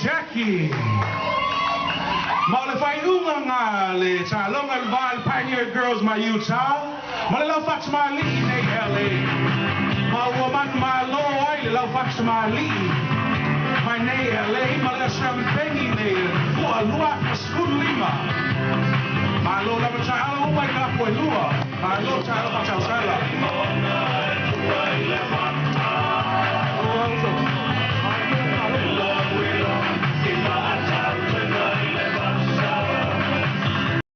Jackie. Malify Umangale, Chalong Alval, Pioneer Girls, my Utah. Malala Fax Mali, LA. My woman, my Lord, Love Fax Mali. My name, LA, Malala Champagne, Lua, Lua, School Lima. My Lord, I'm a child, oh my God, my Lord, child of